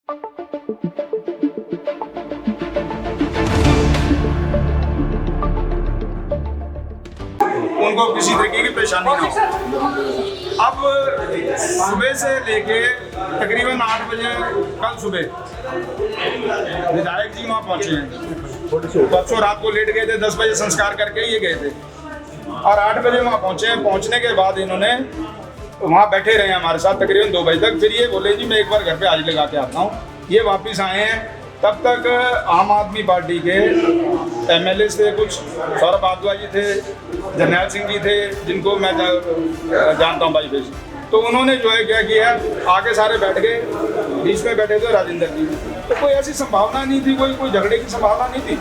उनको किसी तरीके की परेशानी ना हो। अब सुबह से लेके तकरीबन 8 बजे कल सुबह विधायक जी वहाँ पहुँचे हैं। परसों रात को लेट गए थे, 10 बजे संस्कार करके ये गए थे और 8 बजे वहाँ पहुँचे। पहुँचने के बाद इन्होंने वहाँ बैठे रहे हमारे साथ तकरीबन 2 बजे तक। फिर ये बोले जी मैं एक बार घर पे हाजिरी लगा के आता हूँ। ये वापस आए हैं। तब तक आम आदमी पार्टी के एमएलए थे, कुछ सौरभ भारद्वाज जी थे, जरनैल सिंह जी थे, जिनको मैं जानता हूँ भाई बेसी। तो उन्होंने जो है क्या किया, आगे सारे बैठ गए, बीच में बैठे थे राजेंद्र जी। तो कोई ऐसी संभावना नहीं थी, कोई झगड़े की संभावना नहीं थी।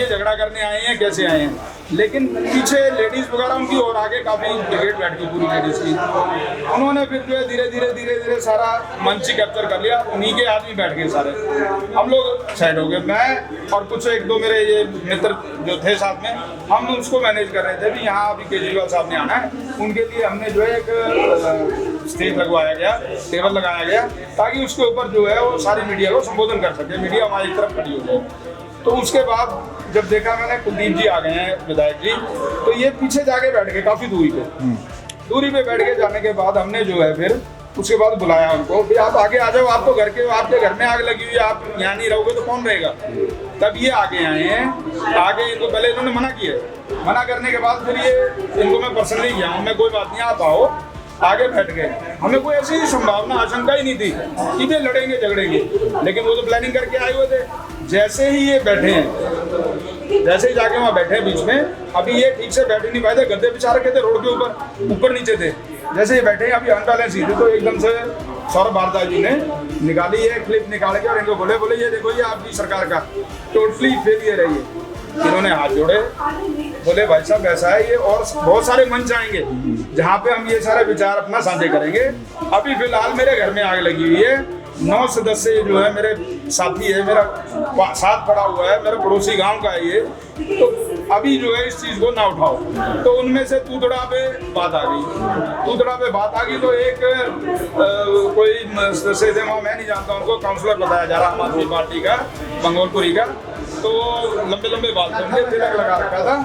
ये झगड़ा करने आए हैं, कैसे आए हैं। लेकिन पीछे लेडीज़ वगैरह उनकी और आगे काफ़ी ब्रिगेड बैठ गई पूरी लेडीज़ की। उन्होंने फिर जो है धीरे धीरे सारा मंच ही कैप्चर कर लिया। उन्हीं के आदमी बैठ गए सारे। हम लोग साइड हो गए, मैं और कुछ 1-2 मेरे ये मित्र जो थे साथ में, हम उसको मैनेज कर रहे थे भी यहाँ अभी केजरीवाल साहब ने आना है। उनके लिए हमने जो है एक स्टेज लगवाया गया, टेबल लगाया गया, ताकि उसके ऊपर जो है वो सारी मीडिया को संबोधन कर सके, मीडिया हमारी तरफ खड़ी हो जाए। तो उसके बाद जब देखा मैंने कुलदीप जी आ गए हैं विधायक जी, तो ये पीछे जाके बैठ गए काफ़ी दूरी पे बैठ के जाने के बाद हमने जो है फिर उसके बाद बुलाया उनको, फिर आप आगे आ जाओ, आप तो घर के, आपके घर में आग लगी हुई है, आप यहाँ नहीं रहोगे तो कौन रहेगा। तब ये आगे आए हैं। आगे इनको पहले इन्होंने मना किया। मना करने के बाद फिर ये इनको मैं पर्सनली गया हूँ, मैं कोई बात नहीं, आप आओ। आगे बैठ गए। हमें कोई ऐसी संभावना आशंका ही नहीं थी कि वे लड़ेंगे झगड़ेंगे, लेकिन वो तो प्लानिंग करके आए हुए थे। जैसे ही ये बैठे हैं, जैसे ही जाके वहाँ बैठे बीच में, अभी ये ठीक से बैठ नहीं पाए थे, गद्दे बिछा रखे थे रोड के ऊपर नीचे थे। जैसे ही बैठे अभी अनबैलेंस ही थे, तो एकदम से सौरभ भारद्वाज जी ने निकाली है क्लिप निकाल के और इनको बोले ये देखो ये आपकी सरकार का टोटली फेलियर है। ये इन्होंने हाथ जोड़े, बोले भाई साहब ऐसा है ये, और बहुत सारे मंच आएंगे जहाँ पे हम ये सारे विचार अपना साझे करेंगे। अभी फिलहाल मेरे घर में आग लगी हुई है। 9 सदस्य जो है मेरे साथी है, मेरा साथ पड़ा हुआ है, मेरा पड़ोसी गांव का है ये। तो अभी जो है इस चीज़ को ना उठाओ। तो उनमें से तूतड़ा पे बात आ गई। तो एक कोई सदस्य थे वहाँ, मैं नहीं जानता उनको, काउंसलर बताया जा रहा आम आदमी पार्टी का, मंगोलपुरी का। तो लंबे बाल थे उनके, तिलक लगा रखा था,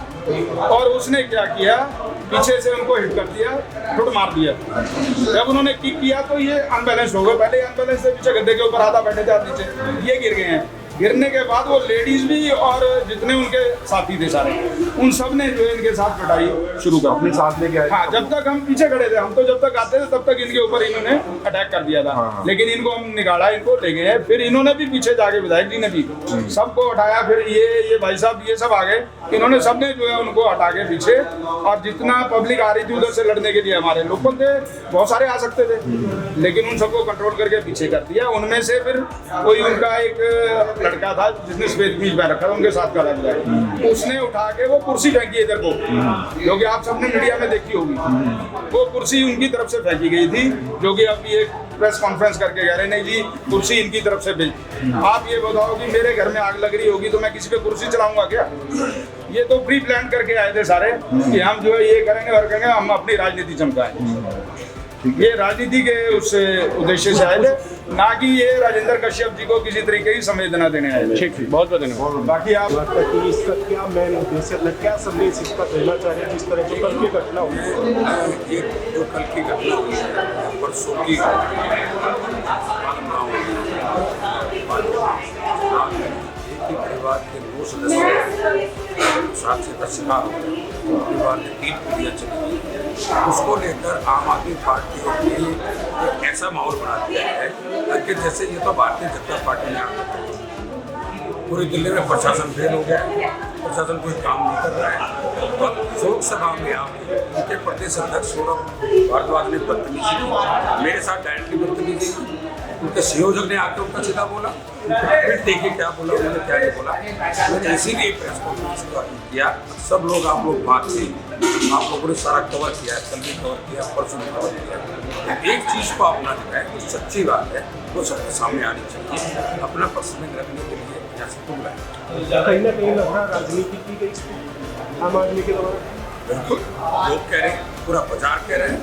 और उसने क्या किया, पीछे से उनको हिट कर दिया, ठुट मार दिया। जब उन्होंने किक किया तो ये अनबैलेंस हो गए। पहले अनबैलेंस से पीछे गद्दे के ऊपर आधा बैठे थे, नीचे ये गिर गए हैं। गिरने के बाद वो लेडीज भी और जितने उनके साथी थे सारे, उन सब ने जो है इनके साथ पिटाई शुरू कर अपने साथ लेके आए। हाँ, जब तक हम पीछे खड़े थे, हम तो जब तक आते थे तब तक इनके ऊपर इन्होंने अटैक कर दिया था। हाँ। लेकिन इनको हम निकाला, इनको ले गए। फिर इन्होंने भी पीछे जाके, विधायक जी ने भी सबको उठाया। फिर ये भाई साहब ये सब आ गए, इन्होंने सबने जो है उनको हटा के पीछे, और जितना पब्लिक आ रही थी उधर से लड़ने के लिए, हमारे लोग थे बहुत सारे आ सकते थे, लेकिन उन सबको कंट्रोल करके पीछे कर दिया। उनमें से फिर कोई उनका एक लड़का था जिसने सफेद कमीज पहन रखा था, उनके साथ खड़ा था, उसने उठा के वो कुर्सी फेंकी इधर को, जो कि आप सबने मीडिया में देखी होगी। वो कुर्सी उनकी तरफ से फेंकी गई थी, जो कि अभी एक प्रेस कॉन्फ्रेंस करके कह रहे नहीं जी कुर्सी इनकी तरफ से भेजी। आप ये बताओ कि मेरे घर में आग लग रही होगी तो मैं किसी पे कुर्सी चलाऊंगा क्या? ये तो प्री प्लान करके आए थे सारे कि हम जो है ये करेंगे और करेंगे, हम अपनी राजनीति चमकाएं। ये राजनीति के उस उद्देश्य से आए थे, ना कि ये राजेंद्र कश्यप जी को किसी तरीके की संवेदना देने आए थे। ठीक, बहुत धन्यवाद। बाकी आप इसका क्या मेन उद्देश्य, क्या संदेश इसका देना चाह रहे हैं, जिस तरह की कल की घटना हुई, ये जो कल की घटना हुई है, परसों की परिवार के 2 सदस्य 7 से 10 साल परिवार ने 3 पीढ़ियाँ चली, उसको लेकर आम आदमी पार्टी ने ऐसा माहौल बना दिया है कि जैसे ये तो भारतीय जनता पार्टी ने पूरी दिल्ली में प्रशासन फेल हो गया, प्रशासन कोई काम नहीं कर रहा है। और शोक सभा में आप उनके प्रदेश अध्यक्ष सौरभ भारद्वाज ने बदतमीजी की, मेरे साथ डायरेक्टली बदतमीजी की। उनके संयोजक ने आकर उनका सीधा बोला, फिर देखिए क्या बोला, उन्होंने क्या नहीं बोला। मैंने इसीलिए प्रेस कॉन्फ्रेंस किया। सब लोग, आप लोग बात से, आप लोगों ने सारा कवर किया है, कल भी कवर किया, परसों भी कवर किया। एक चीज़ को अपना है, जो सच्ची बात है वो सबके सामने आनी चाहिए। अपना पर्सनल रखने के लिए कहीं ना कहीं लग रहा राजनीति की गई आम आदमी के द्वारा। बिल्कुल, लोग कह रहे हैं, पूरा बाजार कह रहे हैं।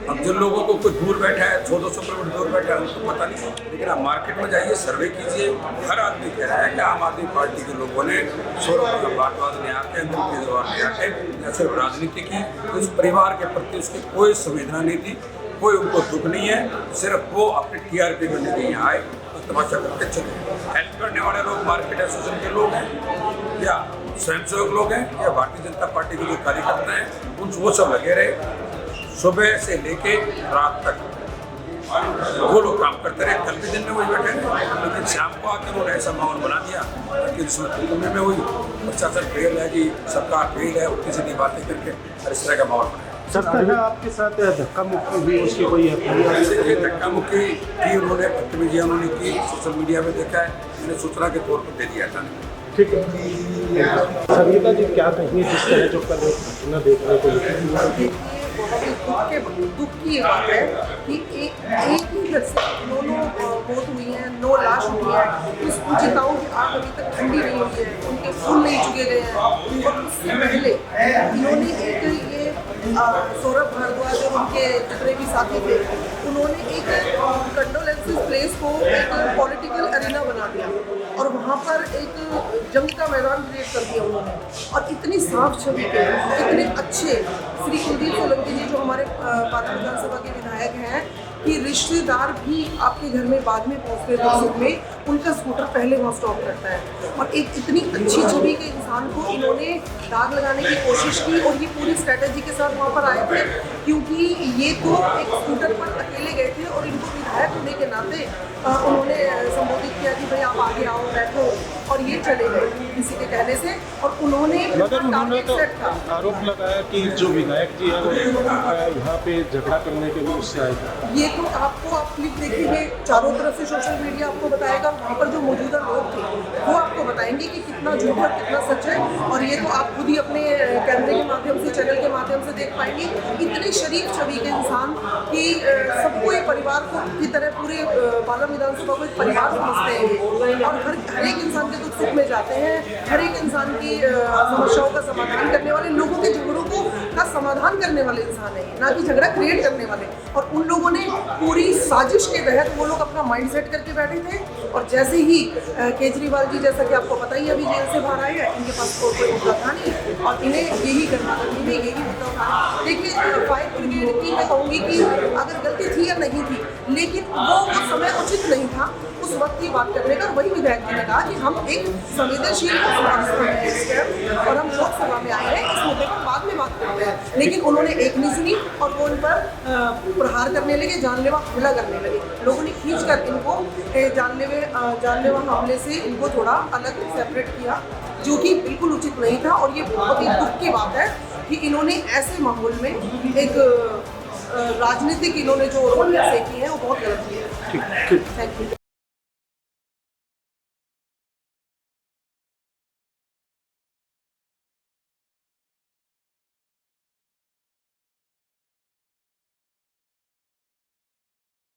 अब जिन लोगों को कोई दूर बैठा है 100-200 किलोमीटर दूर बैठा है उनको पता नहीं, लेकिन आप मार्केट में जाइए, सर्वे कीजिए, हर आदमी कह रहा है कि आम आदमी पार्टी के लोगों ने बातवाद में आके, अंदर के दौरान में आके न सिर्फ राजनीति की, उस परिवार के प्रति उसकी कोई संवेदना नहीं थी, कोई उनको दुख नहीं है, सिर्फ वो अपने TRP करने के यहाँ आए और तमाशा करके चले। हेल्प करने वाले लोग मार्केट एसोसिएशन के लोग हैं या स्वयंसेवक लोग हैं या भारतीय जनता पार्टी के जो कार्यकर्ता हैं, उन वो सब लगे रहे सुबह से लेके रात तक। वो लोग काम करते रहे, कल भी दिन में वही बैठे रहे, लेकिन शाम को आकर उन्होंने ऐसा माहौल बना दिया कि जिसमें कमरे में हुई प्रशासन फेल है कि सरकार फेल है, उनकी सीधी बातें करके और इस तरह का माहौल बनाया। सर आपके साथ धक्का मुक्की हुई, उसकी कोई ये धक्का मुक्की की उन्होंने बदतमीजियाँ उन्होंने की, सोशल मीडिया में देखा है, मैंने सूचना के तौर पर दे दिया था। ठीक है संगीता जी, क्या कहेंगे जिस तरह जो कल घटना देखने को मिली? बहुत ही दुख की बात है कि एक ही घर से दोनों मौत हुई है, 9 लाश हुई है, उस चिताओं की आग अभी तक ठंडी नहीं हुई है, उनके फूल नहीं चुके गए हैं। और उससे पहले इन्होंने एक ये सौरभ भारद्वाज और उनके जितने भी साथी थे, उन्होंने एक कंडोलेंसेस प्लेस को एक पॉलिटिकल अरीना बना दिया और वहाँ पर एक जंग का मैदान क्रिएट कर दिया उन्होंने। और इतनी साफ छवि के इतने अच्छे श्री कुलदीप सोलंकी जी जो हमारे पाटन विधानसभा के विधायक हैं, कि रिश्तेदार भी आपके घर में बाद में पहुँचते थे सुख में, उनका स्कूटर पहले वहाँ स्टॉप करता है। और एक इतनी अच्छी छवि के इंसान को इन्होंने दाग लगाने की कोशिश की और ये पूरी स्ट्रैटेजी के साथ वहाँ पर आए थे, क्योंकि ये तो एक स्कूटर पर अकेले गए थे और इनको विधायक होने के नाते उन्होंने संबोधित किया कि भाई आप आगे आओ, बैठो, और ये चले गए किसी के कहने से। और उन्होंने तो आरोप लगाया कि जो विधायक जी है वो यहाँ पे झगड़ा करने के लिए उससे आए थे। ये तो आपको आप क्लिप देखेंगे, चारों तरफ से सोशल मीडिया आपको बताएगा, वहाँ पर जो मौजूदा लोग थे वो आपको बताएंगे कि कितना झूठ और कितना सच है। और ये तो आप खुद ही अपने कैमरे के माध्यम से, चैनल के माध्यम से देख पाएंगे। इतने शरीफ छवि के इंसान कि सबको एक परिवार को की तरह पूरे बाला विधानसभा को एक परिवार समझते हैं और हर एक इंसान के दुख सुख में जाते हैं, हर एक इंसान की समस्याओं का समाधान करने वाले, लोगों के झगड़ों को का समाधान करने वाले इंसान है, ना कि झगड़ा क्रिएट करने वाले। और उन लोगों ने पूरी साजिश के तहत वो लोग अपना माइंड सेट करके बैठे थे। और जैसे ही केजरीवाल जी, जैसा कि आपको पता ही अभी जेल से बाहर आए हैं, इनके पास कोई मुद्दा था नहीं और इन्हें यही करना था, इन्हें यही मुद्दा था। देखिए फायर ब्रिगेड की मैं कहूँगी कि अगर गलती थी या नहीं थी, लेकिन वो समय उचित नहीं था उस वक्त ये बात करने का। वही विधायक जी ने कहा कि हम एक संवेदनशील और हम लोकसभा में आए हैं, इस मुद्दे पर बाद में बात करते हैं। लेकिन उन्होंने एक नहीं सुनी और वो उन पर प्रहार करने लगे, जानलेवा हमला करने लगे। लोगों ने खींचकर इनको जानलेवा हमले से इनको थोड़ा अलग सेपरेट किया, जो कि बिल्कुल उचित नहीं था। और ये बहुत ही दुख की बात है कि इन्होंने ऐसे माहौल में एक राजनीतिक इन्होंने जो रोल सेकी है वो बहुत गलत किया है। Thank you.